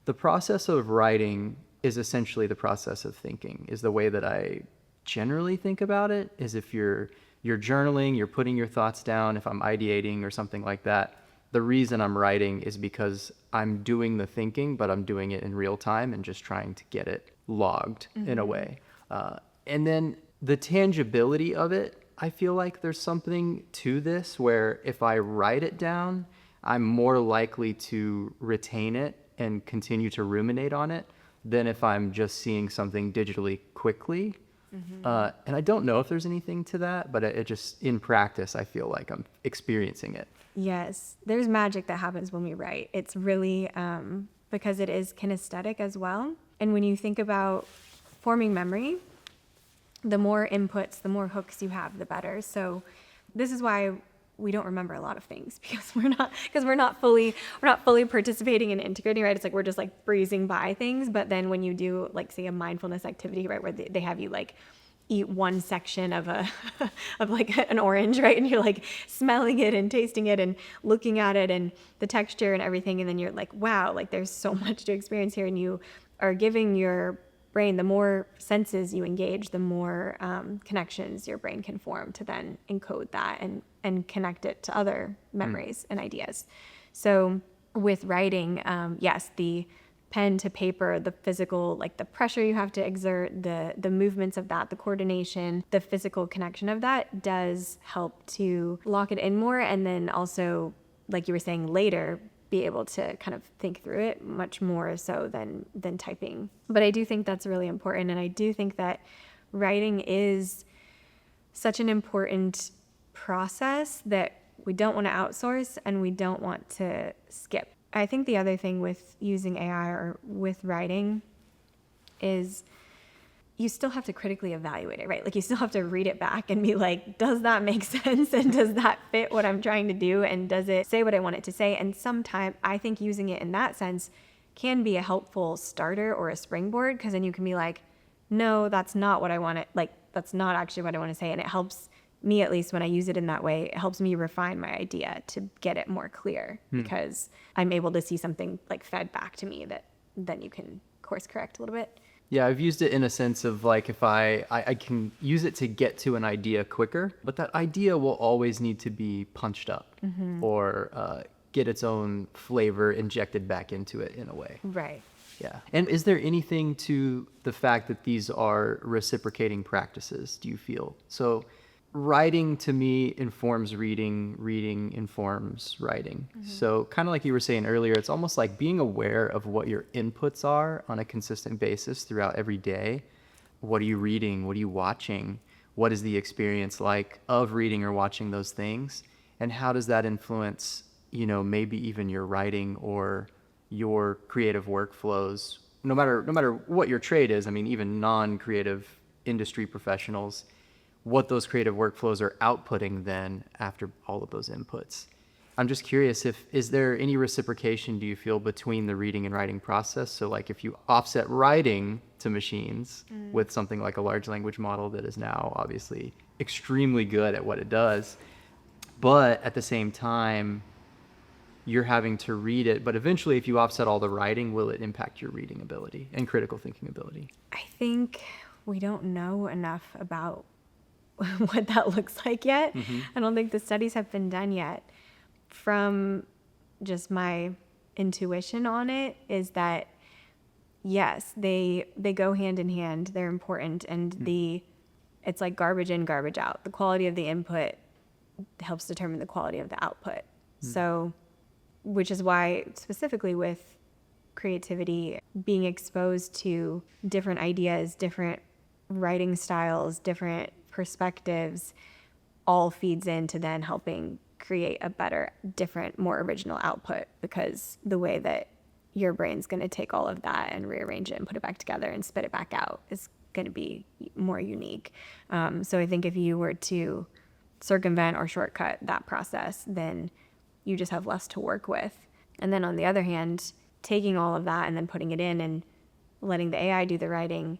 the process of writing is essentially the process of thinking, is the way that I generally think about it. Is if you're journaling, you're putting your thoughts down, if I'm ideating or something like that, the reason I'm writing is because I'm doing the thinking, but I'm doing it in real time and just trying to get it logged in a way. And then the tangibility of it, I feel like there's something to this where if I write it down, I'm more likely to retain it and continue to ruminate on it than if I'm just seeing something digitally quickly. Mm-hmm. And I don't know if there's anything to that, but it just, in practice, I feel like I'm experiencing it. Yes, there's magic that happens when we write. It's really because it is kinesthetic as well. And when you think about forming memory, the more inputs, the more hooks you have, the better. So this is why we don't remember a lot of things, because we're not fully participating and integrating, right? It's like we're just like breezing by things. But then when you do, like, say, a mindfulness activity, right, where they have you like eat one section of of like an orange, right, and you're like smelling it and tasting it and looking at it and the texture and everything, and then you're like, wow, like there's so much to experience here, and you are giving your brain, the more senses you engage, the more connections your brain can form to then encode that and connect it to other memories and ideas. So with writing, yes, the pen to paper, the physical, like the pressure you have to exert, the movements of that, the coordination, the physical connection of that does help to lock it in more. And then also, like you were saying, later be able to kind of think through it much more so than typing. But I do think that's really important. And I do think that writing is such an important process that we don't want to outsource and we don't want to skip. I think the other thing with using AI or with writing is you still have to critically evaluate it, right? Like you still have to read it back and be like, does that make sense? And does that fit what I'm trying to do? And does it say what I want it to say? And sometimes I think using it in that sense can be a helpful starter or a springboard, because then you can be like, no, that's not what I want it. Like, that's not actually what I want to say. And it helps me, at least when I use it in that way, it helps me refine my idea to get it more clear, because I'm able to see something like fed back to me that then you can course correct a little bit. Yeah, I've used it in a sense of like, if I can use it to get to an idea quicker, but that idea will always need to be punched up or get its own flavor injected back into it in a way. Right. Yeah. And is there anything to the fact that these are reciprocating practices, do you feel? So writing to me informs reading, reading informs writing. So kind of like you were saying earlier, it's almost like being aware of what your inputs are on a consistent basis throughout every day. What are you reading? What are you watching? What is the experience like of reading or watching those things? And how does that influence, maybe even your writing or your creative workflows, no matter what your trade is. I mean, even non-creative industry professionals, what those creative workflows are outputting then after all of those inputs. I'm just curious, is there any reciprocation, do you feel, between the reading and writing process? So like if you offset writing to machines with something like a large language model that is now obviously extremely good at what it does, but at the same time, you're having to read it, but eventually if you offset all the writing, will it impact your reading ability and critical thinking ability? I think we don't know enough about what that looks like yet. I don't think the studies have been done yet. From just my intuition on it is that yes, they go hand in hand. They're important, and it's like garbage in, garbage out. The quality of the input helps determine the quality of the output. So, which is why specifically with creativity, being exposed to different ideas, different writing styles, different perspectives, all feeds into then helping create a better, different, more original output, because the way that your brain's going to take all of that and rearrange it and put it back together and spit it back out is going to be more unique. So I think if you were to circumvent or shortcut that process, then you just have less to work with. And then on the other hand, taking all of that and then putting it in and letting the AI do the writing,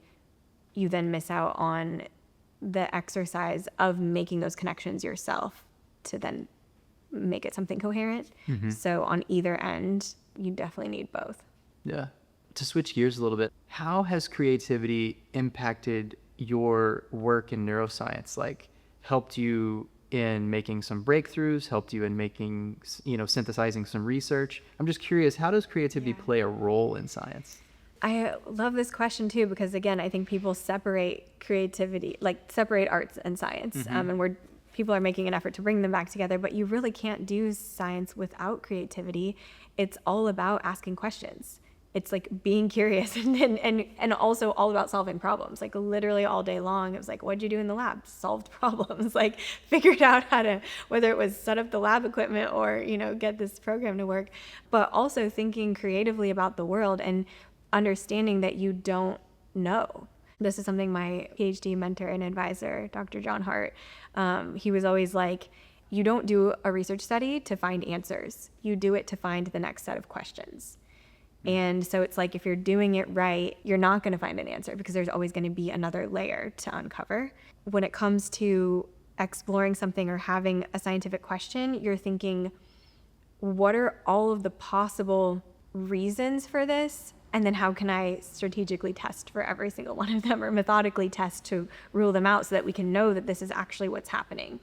you then miss out on the exercise of making those connections yourself to then make it something coherent. So on either end, you definitely need both. Yeah. To switch gears a little bit, how has creativity impacted your work in neuroscience? Like, helped you in making some breakthroughs, helped you in making, synthesizing some research? I'm just curious, how does creativity play a role in science? I love this question too, because again, I think people separate creativity, like separate arts and science. And people are making an effort to bring them back together, but you really can't do science without creativity. It's all about asking questions. It's like being curious and also all about solving problems. Like literally all day long, it was like, what'd you do in the lab? Solved problems, like figured out how to, whether it was set up the lab equipment or, get this program to work, but also thinking creatively about the world and understanding that you don't know. This is something my PhD mentor and advisor, Dr. John Hart, he was always like, you don't do a research study to find answers. You do it to find the next set of questions. And so it's like, if you're doing it right, you're not going to find an answer because there's always going to be another layer to uncover. When it comes to exploring something or having a scientific question, you're thinking, what are all of the possible reasons for this? And then how can I strategically test for every single one of them, or methodically test to rule them out so that we can know that this is actually what's happening?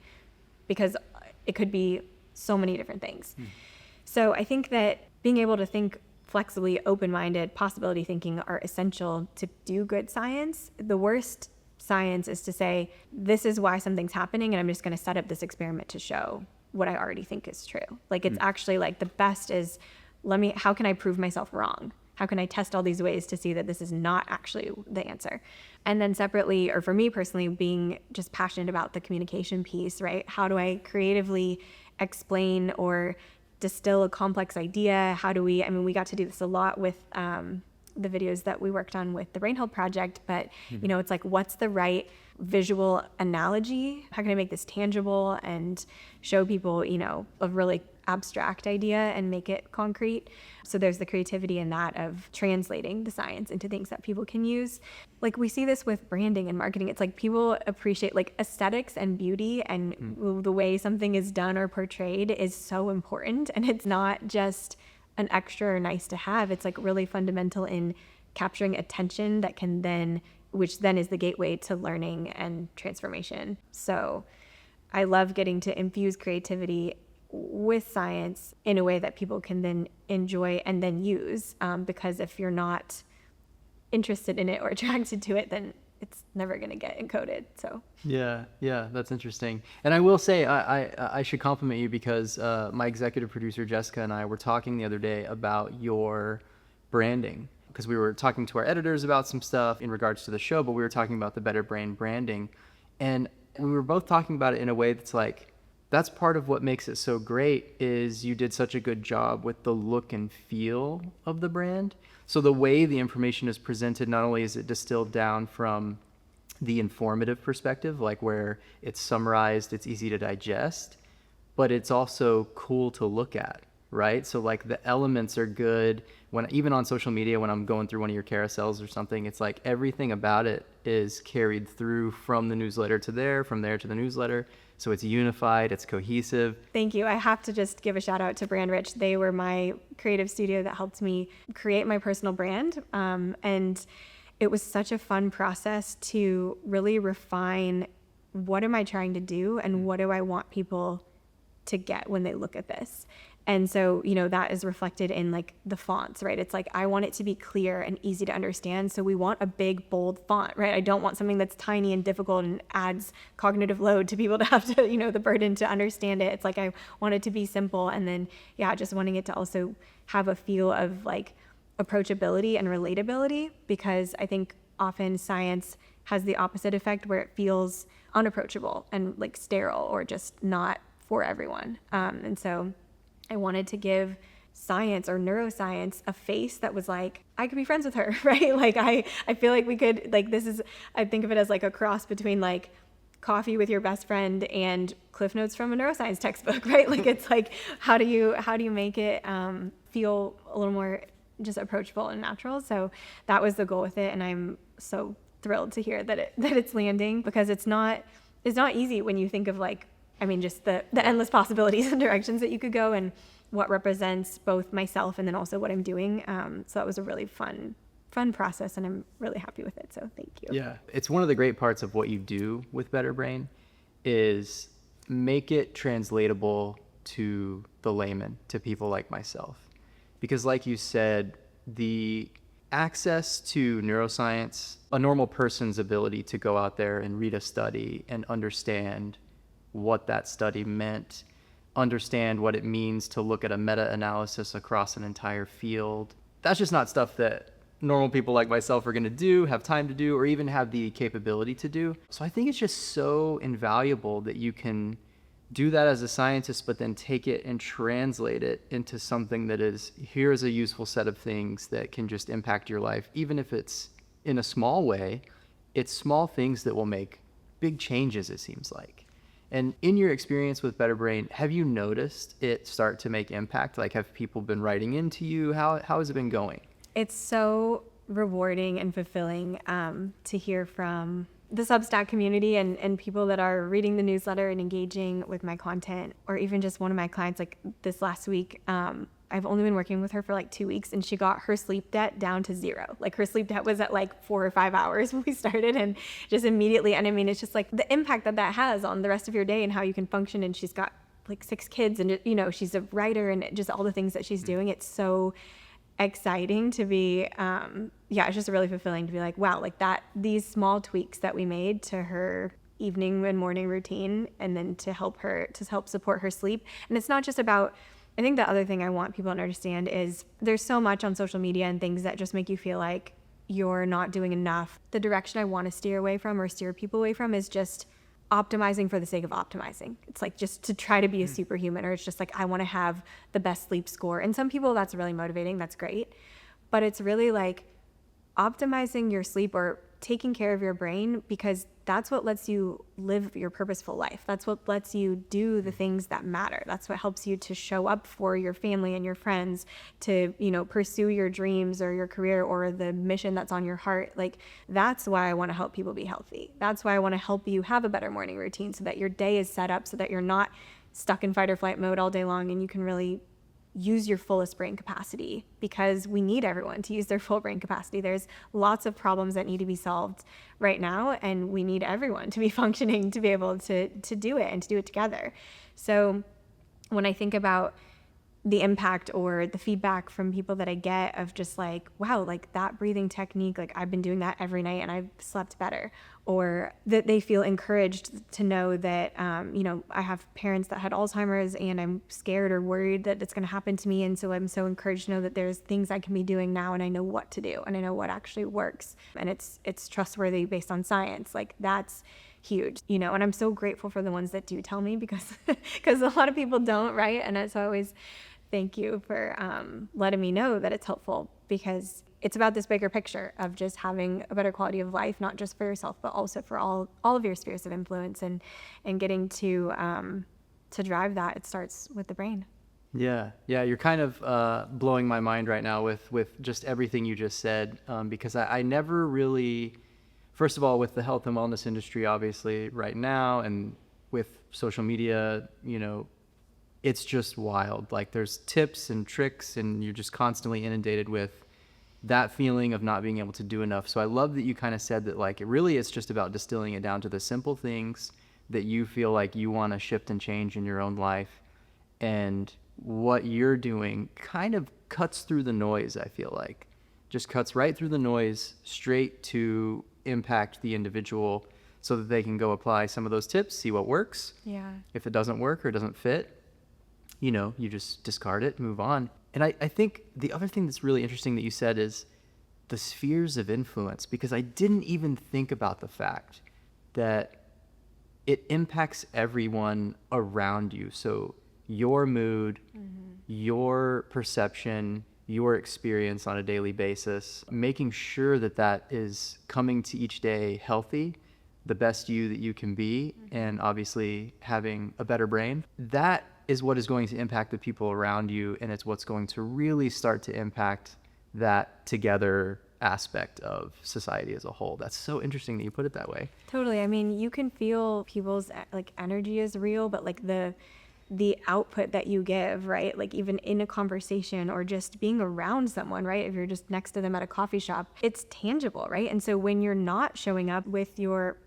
Because it could be so many different things. So I think that being able to think flexibly, open-minded, possibility thinking are essential to do good science. The worst science is to say, this is why something's happening, and I'm just going to set up this experiment to show what I already think is true. Like, it's actually like the best is, how can I prove myself wrong? How can I test all these ways to see that this is not actually the answer? And then separately, or for me personally, being just passionate about the communication piece, right? How do I creatively explain or distill a complex idea? We got to do this a lot with the videos that we worked on with the Brain Health Project, but it's like, what's the right visual analogy? How can I make this tangible and show people, a really abstract idea and make it concrete? So there's the creativity in that of translating the science into things that people can use. Like, we see this with branding and marketing. It's like people appreciate like aesthetics and beauty, and the way something is done or portrayed is so important. And it's not just an extra or nice to have. It's like really fundamental in capturing attention that can then, which then is the gateway to learning and transformation. So I love getting to infuse creativity with science in a way that people can then enjoy and then use, because if you're not interested in it or attracted to it, then it's never going to get encoded. So yeah, that's interesting. And I will say, I should compliment you, because my executive producer Jessica and I were talking the other day about your branding, because we were talking to our editors about some stuff in regards to the show, but we were talking about the Better Brain branding, and we were both talking about it in a way that's like, that's part of what makes it so great, is you did such a good job with the look and feel of the brand. So the way the information is presented, not only is it distilled down from the informative perspective, like where it's summarized, it's easy to digest, but it's also cool to look at, right? So like the elements are good. When even on social media, when I'm going through one of your carousels or something, it's like everything about it is carried through from the newsletter to there, from there to the newsletter. So it's unified, it's cohesive. Thank you. I have to just give a shout out to Brand Rich. They were my creative studio that helped me create my personal brand. And it was such a fun process to really refine what am I trying to do and what do I want people to get when they look at this. And so, that is reflected in like the fonts, right? It's like, I want it to be clear and easy to understand. So we want a big, bold font, right? I don't want something that's tiny and difficult and adds cognitive load to people to have to, the burden to understand it. It's like, I want it to be simple. And then, just wanting it to also have a feel of like approachability and relatability, because I think often science has the opposite effect where it feels unapproachable and like sterile or just not for everyone. And so I wanted to give science or neuroscience a face that was like, I could be friends with her, right? Like I feel like we could, like, I think of it as like a cross between like coffee with your best friend and Cliff Notes from a neuroscience textbook, right? Like it's like, how do you make it feel a little more just approachable and natural? So that was the goal with it. And I'm so thrilled to hear that it's landing, because it's not easy when you think of like, just the endless possibilities and directions that you could go and what represents both myself and then also what I'm doing. So that was a really fun process, and I'm really happy with it. So thank you. Yeah. It's one of the great parts of what you do with Better Brain is make it translatable to the layman, to people like myself. Because like you said, the access to neuroscience, a normal person's ability to go out there and read a study and understand what that study meant, understand what it means to look at a meta-analysis across an entire field. That's just not stuff that normal people like myself are going to do, have time to do, or even have the capability to do. So I think it's just so invaluable that you can do that as a scientist, but then take it and translate it into something that is, here's a useful set of things that can just impact your life. Even if it's in a small way, it's small things that will make big changes, it seems like. And in your experience with Better Brain, have you noticed it start to make impact? Like, have people been writing into you? How has it been going? It's so rewarding and fulfilling to hear from the Substack community and people that are reading the newsletter and engaging with my content, or even just one of my clients like this last week. I've only been working with her for like 2 weeks, and she got her sleep debt down to 0. Like her sleep debt was at like 4 or 5 hours when we started, and just immediately. And it's just like the impact that has on the rest of your day and how you can function. And she's got like 6 kids, and she's a writer, and just all the things that she's doing. It's so exciting to be, it's just really fulfilling to be like, wow, like that, these small tweaks that we made to her evening and morning routine, and then to help support her sleep. And it's not just about, I think the other thing I want people to understand is there's so much on social media and things that just make you feel like you're not doing enough. The direction I want to steer away from or steer people away from is just optimizing for the sake of optimizing. It's like just to try to be a superhuman, or it's just like, I want to have the best sleep score. And some people that's really motivating. That's great. But it's really like optimizing your sleep or taking care of your brain, because that's what lets you live your purposeful life. That's what lets you do the things that matter. That's what helps you to show up for your family and your friends, to, pursue your dreams or your career or the mission that's on your heart. Like, that's why I want to help people be healthy. That's why I want to help you have a better morning routine, so that your day is set up so that you're not stuck in fight or flight mode all day long, and you can really use your fullest brain capacity, because we need everyone to use their full brain capacity. There's lots of problems that need to be solved right now, and we need everyone to be functioning to be able to do it and to do it together. So when I think about the impact or the feedback from people that I get of just like, wow, like that breathing technique, like I've been doing that every night and I've slept better, or that they feel encouraged to know that, I have parents that had Alzheimer's and I'm scared or worried that it's going to happen to me. And so I'm so encouraged to know that there's things I can be doing now, and I know what to do, and I know what actually works, and it's trustworthy based on science. Like, that's huge, and I'm so grateful for the ones that do tell me, because a lot of people don't, right? And so I always thank you for letting me know that it's helpful, because it's about this bigger picture of just having a better quality of life, not just for yourself, but also for all of your spheres of influence, and getting to to drive that, it starts with the brain. Yeah, yeah, you're kind of blowing my mind right now with just everything you just said, because I never really, first of all, with the health and wellness industry, obviously, right now, and with social media, it's just wild. Like, there's tips and tricks, and you're just constantly inundated with that feeling of not being able to do enough. So I love that you kind of said that, like, it really is just about distilling it down to the simple things that you feel like you want to shift and change in your own life. And what you're doing kind of cuts through the noise, I feel like. Just cuts right through the noise, straight to impact the individual so that they can go apply some of those tips, see what works. Yeah. If it doesn't work or doesn't fit, you just discard it, move on. And I think the other thing that's really interesting that you said is the spheres of influence, because I didn't even think about the fact that it impacts everyone around you. So your mood, your perception, your experience on a daily basis, making sure that that is coming to each day healthy, the best you that you can be, and obviously having a better brain. That is what is going to impact the people around you, and it's what's going to really start to impact that together aspect of society as a whole. That's so interesting that you put it that way. Totally. I mean, you can feel people's like energy is real, but like the output that you give, right? Like even in a conversation or just being around someone, right? If you're just next to them at a coffee shop, it's tangible, right? And so when you're not showing up with your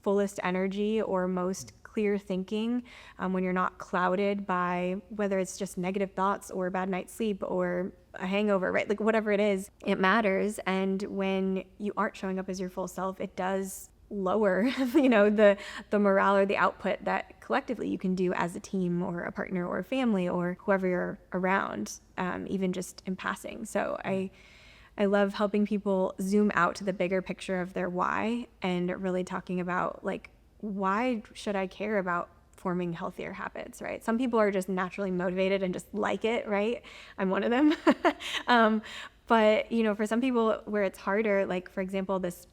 fullest energy or most clear thinking, when you're not clouded by whether it's just negative thoughts or a bad night's sleep or a hangover, right? Like whatever it is, it matters. And when you aren't showing up as your full self, it does lower, the morale or the output that collectively you can do as a team or a partner or a family or whoever you're around, even just in passing. So I love helping people zoom out to the bigger picture of their why and really talking about like, why should I care about forming healthier habits, right? Some people are just naturally motivated and just like it, right? I'm one of them. But, for some people where it's harder, like for example, this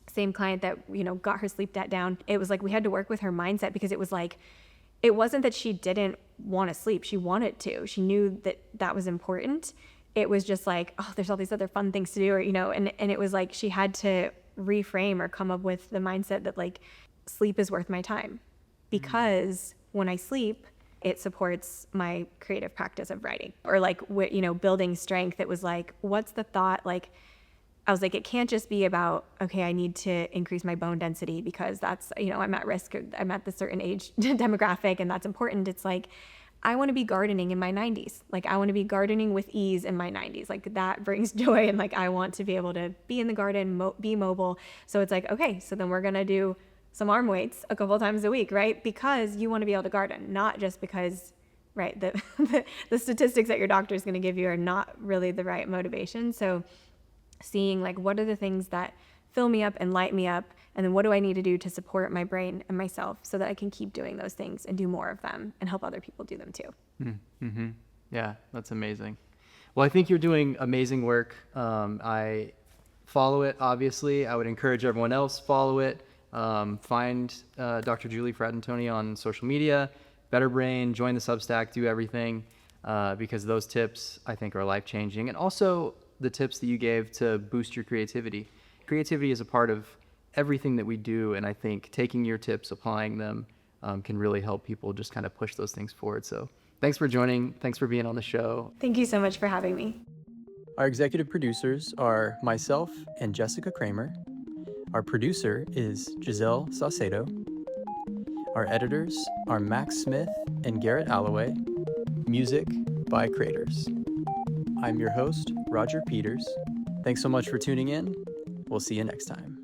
same client that, got her sleep debt down, it was like we had to work with her mindset because it was like, it wasn't that she didn't want to sleep. She wanted to. She knew that that was important. It was just like, oh, there's all these other fun things to do, or, and it was like she had to reframe or come up with the mindset that like sleep is worth my time because when I sleep, it supports my creative practice of writing or like, building strength. It was like, what's the thought? Like, I was like, it can't just be about, okay, I need to increase my bone density because that's, I'm at risk, or I'm at this certain age demographic and that's important. It's like, I want to be gardening in my 90s. Like, I want to be gardening with ease in my 90s. Like, that brings joy. And like, I want to be able to be in the garden, be mobile. So it's like, okay, so then we're going to do some arm weights a couple times a week, right? Because you want to be able to garden, not just because, right, the statistics that your doctor is going to give you are not really the right motivation. So seeing like, what are the things that fill me up and light me up? And then what do I need to do to support my brain and myself so that I can keep doing those things and do more of them and help other people do them too. Mm-hmm. Yeah, that's amazing. Well, I think you're doing amazing work. I follow it, obviously. I would encourage everyone else follow it. Find Dr. Julie Fratantoni on social media, Better Brain, join the Substack, do everything, because those tips I think are life-changing. And also the tips that you gave to boost your creativity. Creativity is a part of everything that we do, and I think taking your tips, applying them, can really help people just kind of push those things forward. So thanks for joining. Thanks for being on the show. Thank you so much for having me. Our executive producers are myself and Jessica Kramer. Our producer is Giselle Saucedo. Our editors are Max Smith and Garrett Alloway. Music by Creators. I'm your host, Roger Peters. Thanks so much for tuning in. We'll see you next time.